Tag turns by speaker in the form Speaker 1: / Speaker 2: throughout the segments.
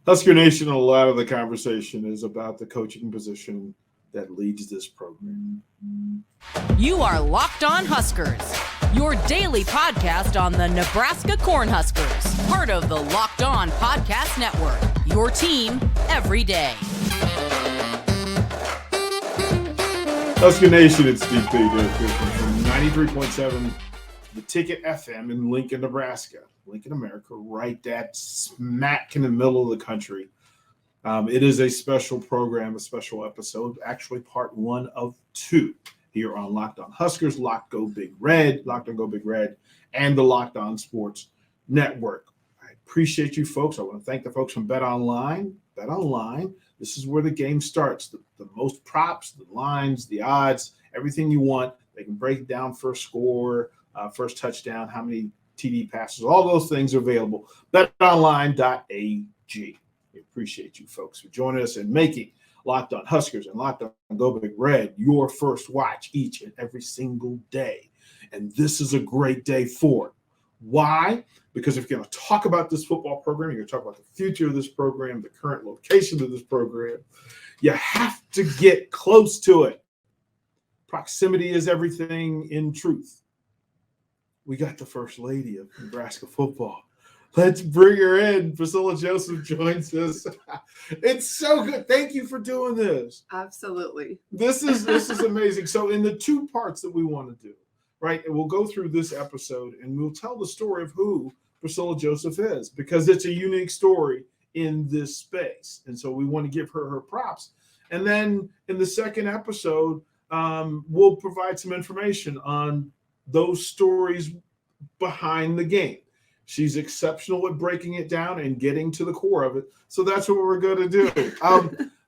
Speaker 1: Husker Nation, a lot of the conversation is about the coaching position that leads this program.
Speaker 2: You are Locked On Huskers, your daily podcast on the Nebraska Cornhuskers, part of the Locked On Podcast Network, your team every day.
Speaker 1: Husker Nation, it's DP, Derrick Pearson from 93.7 The Ticket FM in Lincoln, Nebraska. Lincoln, America, right that smack in the middle of the country. It is a special program, a special episode, actually part 1 of 2 here on Locked On Huskers, Locked On Go Big Red, and the Locked On Sports Network. I appreciate you folks. I want to thank the folks from BetOnline. BetOnline, this is where the game starts. The most props, the lines, the odds, everything you want. They can break down first score, first touchdown, how many TD passes, all those things are available. BetOnline.ag. We appreciate you folks for joining us and making Locked On Huskers and Locked On Go Big Red your first watch each and every single day. And this is a great day for it. Why? Because if you're going to talk about this football program, you're going to talk about the future of this program, the current location of this program, you have to get close to it. Proximity is everything in truth. We got the first lady of Nebraska football. Let's bring her in. Priscilla Joseph joins us. It's so good. Thank you for doing this.
Speaker 3: Absolutely.
Speaker 1: This is amazing. So in the 2 parts that we want to do, right, and we'll go through this episode and we'll tell the story of who Priscilla Joseph is, because it's a unique story in this space. And so we want to give her her props. And then in the second episode, we'll provide some information on those stories behind the game. She's exceptional at breaking it down and getting to the core of it. So that's what we're going to do.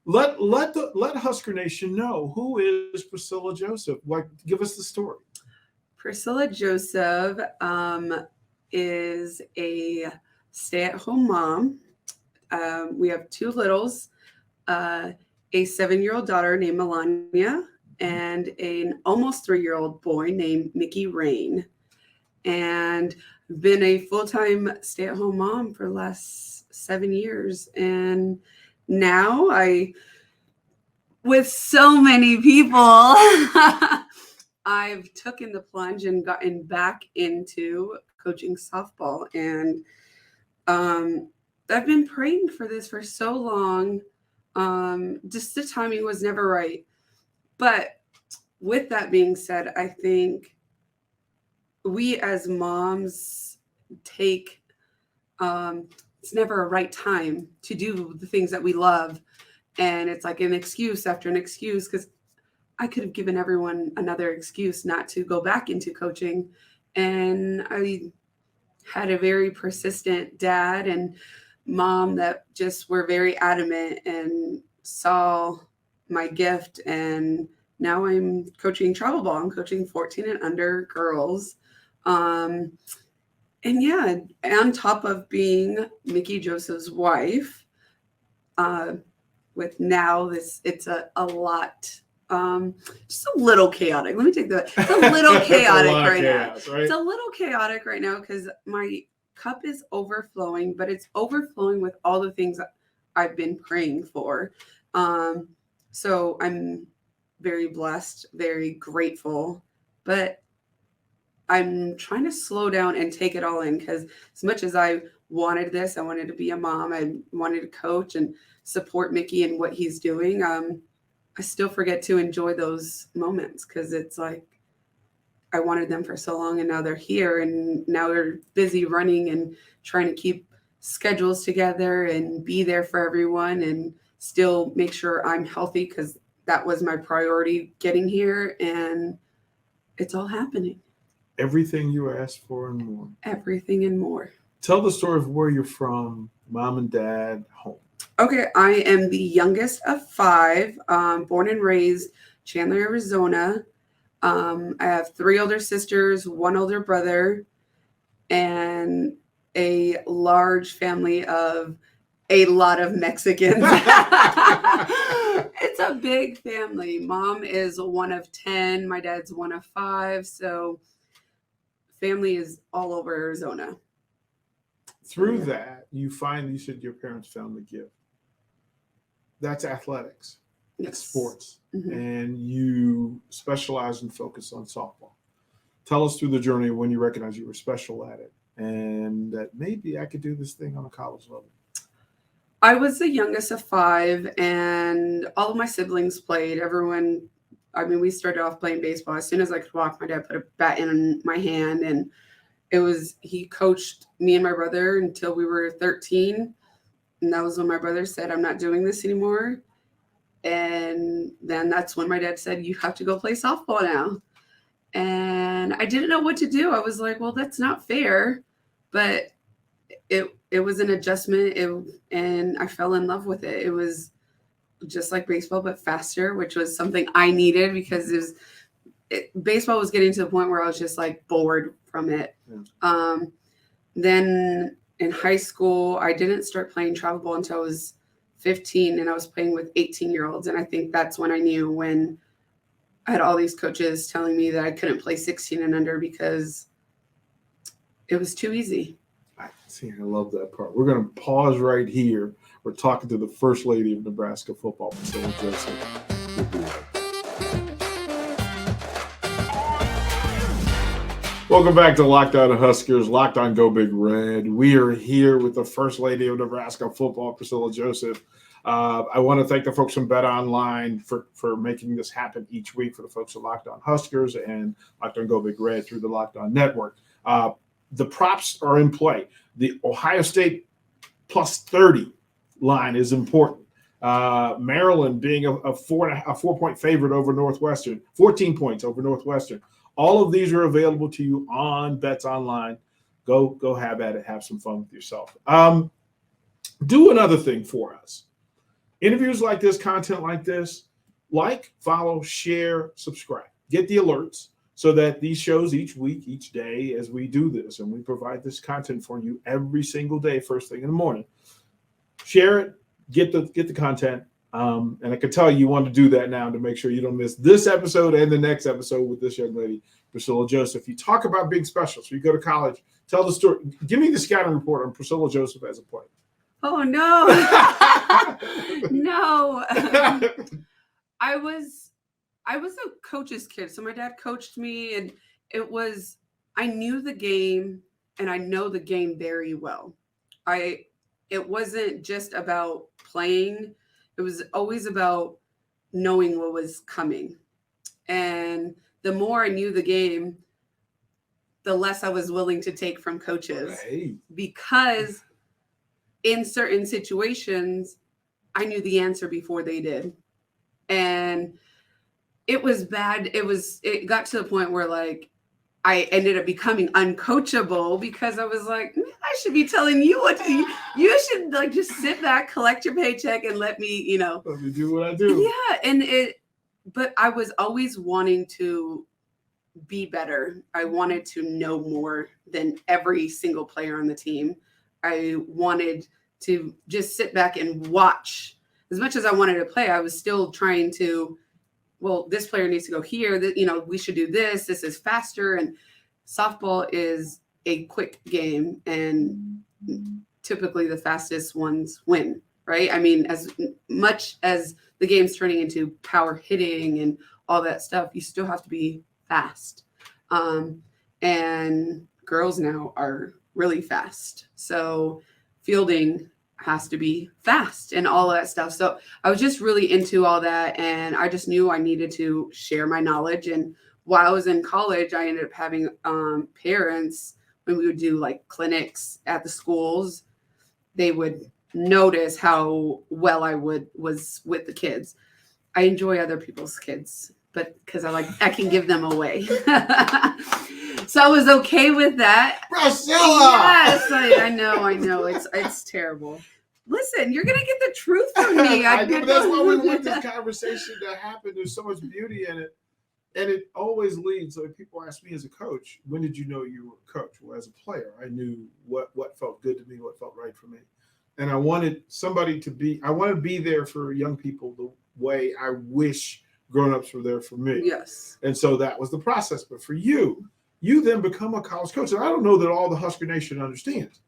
Speaker 1: Let Husker Nation know, who is Priscilla Joseph? Give us the story.
Speaker 3: Priscilla Joseph is a stay-at-home mom. We have 2 littles, a 7-year-old daughter named Melania and an almost 3-year-old boy named Mickey Rain. And been a full-time stay-at-home mom for the last 7 years. And now with so many people, I've taken the plunge and gotten back into coaching softball. And I've been praying for this for so long. Just the timing was never right. But with that being said, I think we as moms take, it's never a right time to do the things that we love. And it's like an excuse after an excuse, because I could have given everyone another excuse not to go back into coaching. And I had a very persistent dad and mom that just were very adamant and saw my gift. And now I'm coaching travel ball. I'm coaching 14 and under girls. And yeah, on top of being Mickey Joseph's wife, with now this, it's a lot, just a little chaotic. Let me take that. It's a little chaotic right now. Right? It's a little chaotic right now because my cup is overflowing, but it's overflowing with all the things that I've been praying for. So I'm very blessed, very grateful, but I'm trying to slow down and take it all in, because as much as I wanted this, I wanted to be a mom, I wanted to coach and support Mickey and what he's doing. I still forget to enjoy those moments, because it's like I wanted them for so long and now they're here, and now they're busy running and trying to keep schedules together and be there for everyone and still make sure I'm healthy, because that was my priority getting here, and it's all happening.
Speaker 1: Everything you asked for and more.
Speaker 3: Everything and more.
Speaker 1: Tell the story of where you're from, mom and dad, home.
Speaker 3: Okay, I am the youngest of 5, born and raised Chandler, Arizona. I have 3 older sisters, 1 older brother, and a large family of a lot of Mexicans. It's a big family. Mom is one of 10. My dad's one of 5. So family is all over Arizona.
Speaker 1: Through that, you said your parents found the gift. That's athletics.
Speaker 3: Yes.
Speaker 1: It's sports.
Speaker 3: Mm-hmm.
Speaker 1: And you specialize and focus on softball. Tell us through the journey when you recognize you were special at it and that maybe I could do this thing on a college level.
Speaker 3: I was the youngest of 5, and all of my siblings played. We started off playing baseball. As soon as I could walk, my dad put a bat in my hand, and he coached me and my brother until we were 13. And that was when my brother said, I'm not doing this anymore. And then that's when my dad said, you have to go play softball now. And I didn't know what to do. I was like, well, that's not fair. But it was an adjustment, and I fell in love with it. It was just like baseball, but faster, which was something I needed because baseball was getting to the point where I was just like bored from it. Yeah. Then in high school, I didn't start playing travel ball until I was 15, and I was playing with 18-year-olds. And I think that's when I knew, when I had all these coaches telling me that I couldn't play 16 and under because it was too easy.
Speaker 1: I love that part. We're going to pause right here. We're talking to the First Lady of Nebraska football, Priscilla Joseph. Welcome back to Locked On Huskers, Locked On Go Big Red. We are here with the First Lady of Nebraska football, Priscilla Joseph. I want to thank the folks from BetOnline for making this happen each week, for the folks at Locked On Huskers and Locked On Go Big Red through the Locked On Network. The props are in play. The Ohio State plus 30 line is important. Maryland being a 4-point favorite over Northwestern, 14 points over Northwestern. All of these are available to you on BetOnline. Go have at it. Have some fun with yourself. Do another thing for us. Interviews like this, content like this, like, follow, share, subscribe. Get the alerts so that these shows each week, each day, as we do this, and we provide this content for you every single day, first thing in the morning. Share it, get the content, and I can tell you want to do that now to make sure you don't miss this episode and the next episode with this young lady, Priscilla Joseph. You talk about big specials. So you go to college, tell the story. Give me the scouting report on Priscilla Joseph as a player.
Speaker 3: Oh, no. No. I was a coach's kid. So my dad coached me, and I knew the game, and I know the game very well. It wasn't just about playing. It was always about knowing what was coming. And the more I knew the game, the less I was willing to take from coaches. Right. Because in certain situations, I knew the answer before they did. And it was bad. It got to the point where, like, I ended up becoming uncoachable because I was like, I should be telling you what to do. You should, like, just sit back, collect your paycheck, and let me
Speaker 1: do what I do.
Speaker 3: Yeah. But I was always wanting to be better. I wanted to know more than every single player on the team. I wanted to just sit back and watch. As much as I wanted to play, I was still trying to, well, this player needs to go here. We should do this. This is faster. And softball is a quick game, and typically the fastest ones win, right? I mean, as much as the game's turning into power hitting and all that stuff, you still have to be fast. And girls now are really fast. So fielding has to be fast and all that stuff. So I was just really into all that, and I just knew I needed to share my knowledge. And while I was in college, I ended up having parents, when we would do like clinics at the schools, they would notice how well I was with the kids. I enjoy other people's kids, but because I can give them away. So I was okay with that.
Speaker 1: Priscilla!
Speaker 3: Yes, I know. It's terrible. Listen, you're going to get the truth from me.
Speaker 1: But that's why we want this conversation to happen. There's so much beauty in it. And it always leads. So if people ask me as a coach, when did you know you were a coach? Well, as a player, I knew what felt good to me, what felt right for me. And I wanted to be there for young people the way I wish grown-ups were there for me.
Speaker 3: Yes.
Speaker 1: And so that was the process. But for you then become a college coach. And I don't know that all the Husker Nation understands.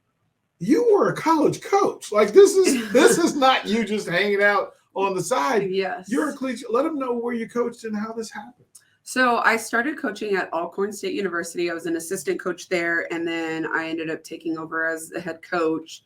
Speaker 1: you were a college coach. Like this is not you just hanging out on the side.
Speaker 3: Yes.
Speaker 1: You're a collegiate. Let them know where you coached and how this happened.
Speaker 3: So I started coaching at Alcorn State University. I was an assistant coach there, and then I ended up taking over as the head coach.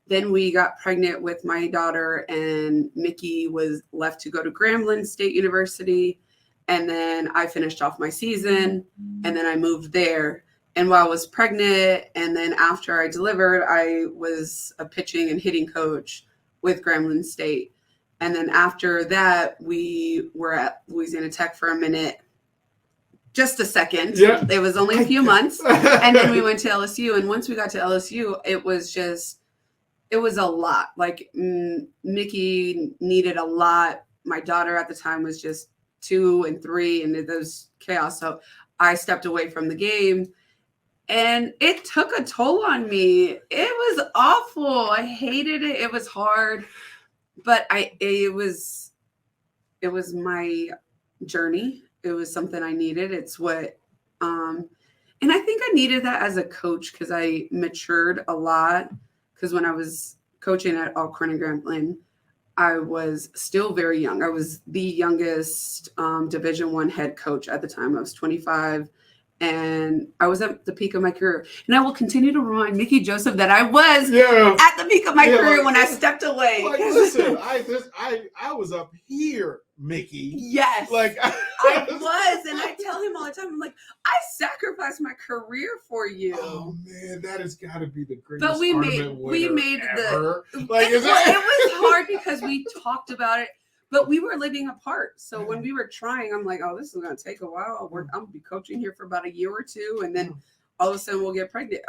Speaker 3: Then we got pregnant with my daughter, and Mickey was left to go to Grambling State University. And then I finished off my season, and then I moved there. And while I was pregnant, and then after I delivered, I was a pitching and hitting coach with Grambling State. And then after that, we were at Louisiana Tech for a minute. Just a second.
Speaker 1: Yeah.
Speaker 3: It was only a few months. And then we went to LSU. And once we got to LSU, it was a lot. Like Mickey needed a lot. My daughter at the time was just 2 and 3, and it was chaos. So I stepped away from the game, and it took a toll on me. It was awful. I hated it. It was hard, but it was my journey. It was something I needed. It's what, and I think I needed that as a coach because I matured a lot. Because when I was coaching at Alcorn and Grambling, I was still very young. I was the youngest Division I head coach at the time. I was 25, and I was at the peak of my career. And I will continue to remind Mickey Joseph that I was at the peak of my career when I stepped away.
Speaker 1: Like, listen, I was up here, Mickey.
Speaker 3: Yes.
Speaker 1: Like
Speaker 3: I was, and I tell him all the time, I'm like, I sacrificed my career for you.
Speaker 1: Oh man, that has got to be the greatest.
Speaker 3: But we made
Speaker 1: ever.
Speaker 3: it
Speaker 1: It
Speaker 3: was hard because we talked about it, but we were living apart. So when we were trying, I'm like, oh, this is going to take a while. I'm going to be coaching here for about a year or two, and then all of a sudden we'll get pregnant.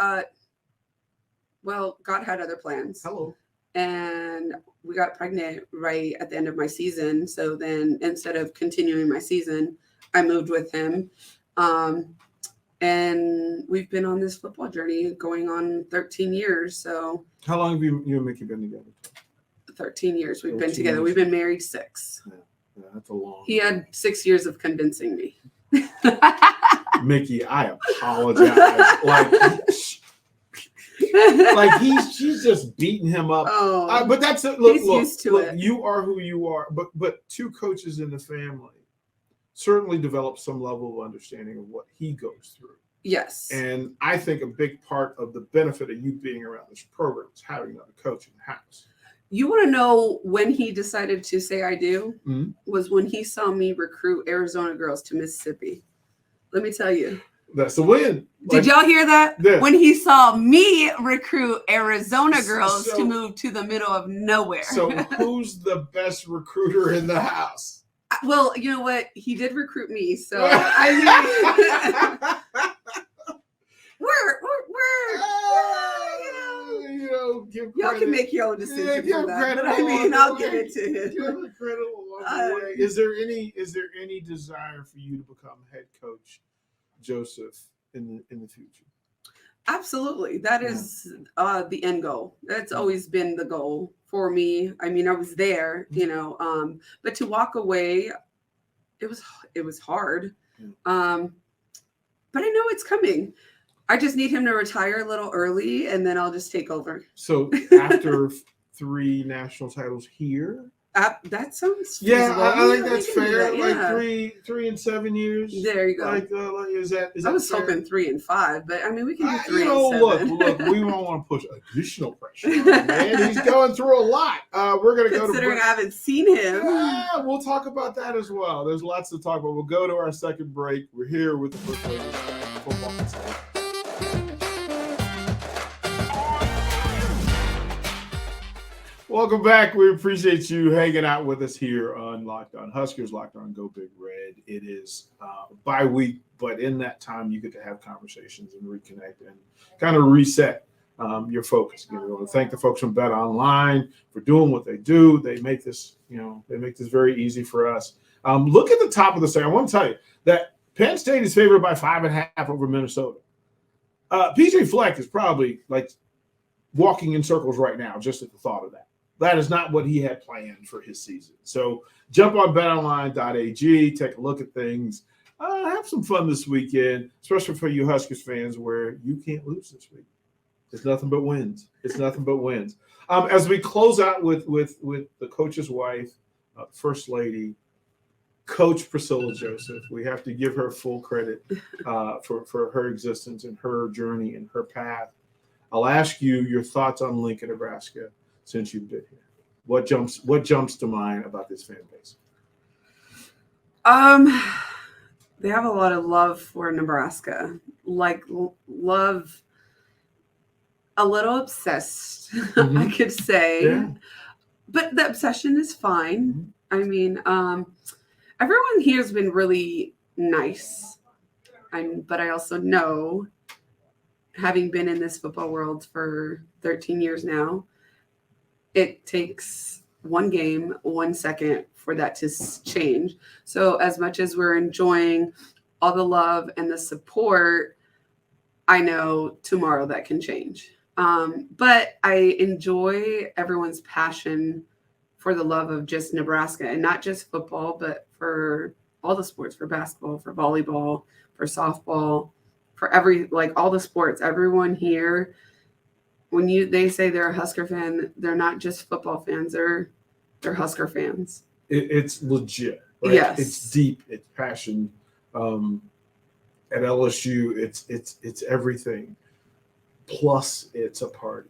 Speaker 3: Well, God had other plans.
Speaker 1: Hello. And
Speaker 3: we got pregnant right at the end of my season. So then instead of continuing my season, I moved with him. And we've been on this football journey going on 13 years. So
Speaker 1: how long have you and Mickey been together?
Speaker 3: 13 years we've been together. We've been married 6.
Speaker 1: Yeah, that's a long.
Speaker 3: He had 6 years of convincing me.
Speaker 1: Mickey, I apologize. Like she's just beating him up.
Speaker 3: Oh,
Speaker 1: but that's it.
Speaker 3: He's used to it.
Speaker 1: You are who you are. But 2 coaches in the family certainly develop some level of understanding of what he goes through.
Speaker 3: Yes.
Speaker 1: And I think a big part of the benefit of you being around this program is having another coach in the house.
Speaker 3: You want to know when he decided to say I do?
Speaker 1: Mm-hmm.
Speaker 3: Was when he saw me recruit Arizona girls to Mississippi. Let me tell you.
Speaker 1: That's a win.
Speaker 3: Did y'all hear that?
Speaker 1: Yeah.
Speaker 3: When he saw me recruit Arizona girls to move to the middle of nowhere.
Speaker 1: So who's the best recruiter in the house?
Speaker 3: Well, you know what? He did recruit me. So I mean,
Speaker 1: give
Speaker 3: y'all can make your own decision for that. But I mean, I'll give it to him.
Speaker 1: Give him credit along the way. Is there any desire for you to become head coach, Joseph, in the future?
Speaker 3: Absolutely. That is the end goal. That's always been the goal for me. I mean, I was there, but to walk away, it was hard. But I know it's coming. I just need him to retire a little early, and then I'll just take over.
Speaker 1: So after 3 national titles here,
Speaker 3: that sounds
Speaker 1: feasible. I think that's fair.
Speaker 3: That, yeah.
Speaker 1: Like 3 and 7 years.
Speaker 3: There you go.
Speaker 1: Is that
Speaker 3: I was
Speaker 1: fair?
Speaker 3: hoping 3 and 5, but I mean we can do 3 and 7.
Speaker 1: Look, we don't want to push additional pressure on him, man. He's going through a lot. We're gonna go to
Speaker 3: considering I haven't seen him.
Speaker 1: We'll talk about that as well. There's lots to talk about. We'll go to our second break. We're here with the First Lady of Football Consultant. Welcome back. We appreciate you hanging out with us here on Locked On Huskers, Locked On Go Big Red. It is bye week, but in that time, you get to have conversations and reconnect and kind of reset your focus. Again, we want to thank the folks from BetOnline for doing what they do. They make this, very easy for us. Look at the top of the second. I want to tell you that Penn State is favored by 5.5 over Minnesota. PJ Fleck is probably like walking in circles right now just at the thought of that. That is not what he had planned for his season. So jump on betonline.ag, take a look at things, have some fun this weekend, especially for you Huskers fans where you can't lose this week. It's nothing but wins. It's nothing but wins. As we close out with the coach's wife, First Lady, Coach Priscilla Joseph, we have to give her full credit for her existence and her journey and her path. I'll ask you your thoughts on Lincoln, Nebraska, since you've been here. What jumps to mind about this fan base?
Speaker 3: They have a lot of love for Nebraska, like love, a little obsessed, I could say.
Speaker 1: Yeah.
Speaker 3: But the obsession is fine. I mean, everyone here has been really nice. But I also know, having been in this football world for 13 years now, it takes one game, 1 second for that to change. So as much as we're enjoying all the love and the support, I know tomorrow that can change. But I enjoy everyone's passion for the love of just Nebraska, and not just football, but for all the sports, for basketball, for volleyball, for softball, for all the sports. Everyone here, when they say they're a Husker fan, they're not just football fans, they're Husker fans.
Speaker 1: It's legit. Right?
Speaker 3: Yes.
Speaker 1: It's deep. It's passion. At LSU, it's everything. Plus, it's a party,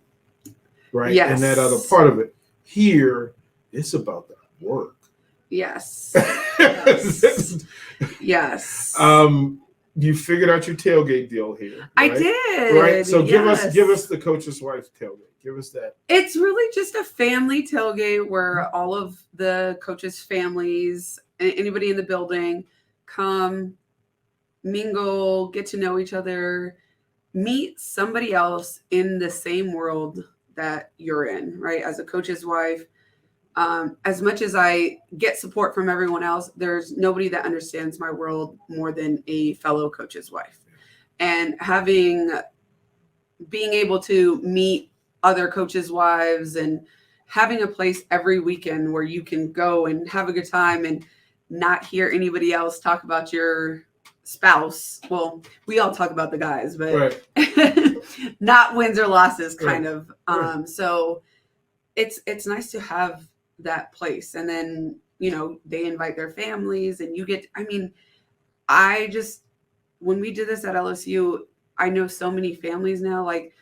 Speaker 1: right?
Speaker 3: Yes.
Speaker 1: And that other part of it. Here, it's about the work.
Speaker 3: Yes.
Speaker 1: Yes.
Speaker 3: Yes.
Speaker 1: You figured out your tailgate deal here. Right?
Speaker 3: I did.
Speaker 1: Right. So
Speaker 3: yes.
Speaker 1: give us the coach's wife's tailgate. Give us that.
Speaker 3: It's really just a family tailgate where all of the coaches' families, anybody in the building, come, mingle, get to know each other, meet somebody else in the same world that you're in, right? As a coach's wife, as much as I get support from everyone else, there's nobody that understands my world more than a fellow coach's wife. And being able to meet other coaches' wives and having a place every weekend where you can go and have a good time and not hear anybody else talk about your spouse. Well, we all talk about the guys, but right. Not wins or losses kind of. Right. So it's nice to have that place. And then, they invite their families and you get, when we did this at LSU, I know so many families now, like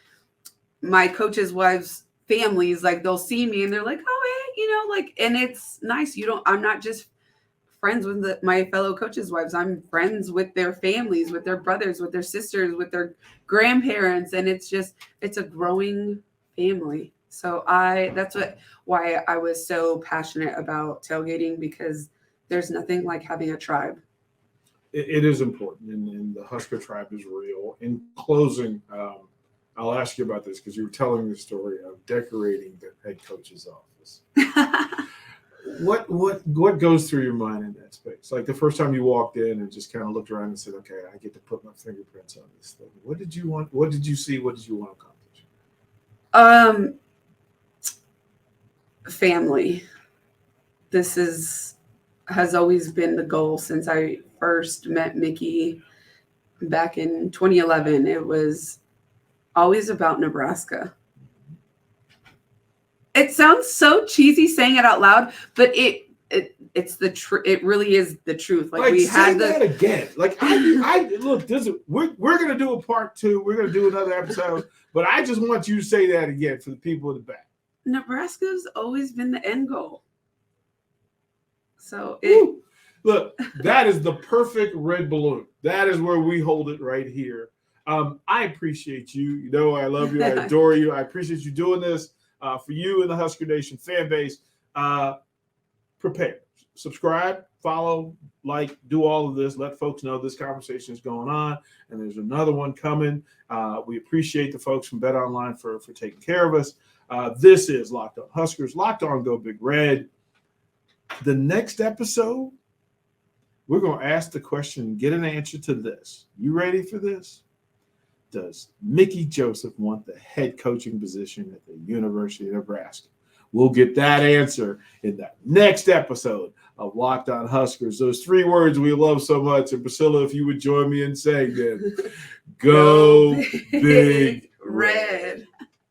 Speaker 3: my coaches' wives' families, like they'll see me and they're like, oh, hey, and it's nice. I'm not just friends with my fellow coaches' wives. I'm friends with their families, with their brothers, with their sisters, with their grandparents. And it's a growing family. So that's why I was so passionate about tailgating, because there's nothing like having a tribe.
Speaker 1: It is important, and the Husker tribe is real. In closing, I'll ask you about this because you were telling the story of decorating the head coach's office. What goes through your mind in that space? Like the first time you walked in and just kind of looked around and said, okay, I get to put my fingerprints on this thing. What did you want? What did you see? What did you want to accomplish?
Speaker 3: Family. This has always been the goal since I first met Mickey back in 2011. It was always about Nebraska. It sounds so cheesy saying it out loud, but it's the truth. It really is the truth. Like we had
Speaker 1: that again. Like I look. We're gonna do a part 2. We're gonna do another episode, but I just want you to say that again for the people in the back.
Speaker 3: Nebraska's always been the end goal. So
Speaker 1: look, that is the perfect red balloon. That is where we hold it right here. I appreciate you. I love you. I adore you. I appreciate you doing this for you and the Husker Nation fan base. Prepare, subscribe, follow, do all of this. Let folks know this conversation is going on, and there's another one coming. We appreciate the folks from BetOnline for taking care of us. This is Locked On Huskers, Locked On Go Big Red. The next episode, we're going to ask the question and get an answer to this. You ready for this? Does Mickey Joseph want the head coaching position at the University of Nebraska? We'll get that answer in the next episode of Locked On Huskers. Those 3 words we love so much. And Priscilla, if you would join me in saying them, go big
Speaker 3: red.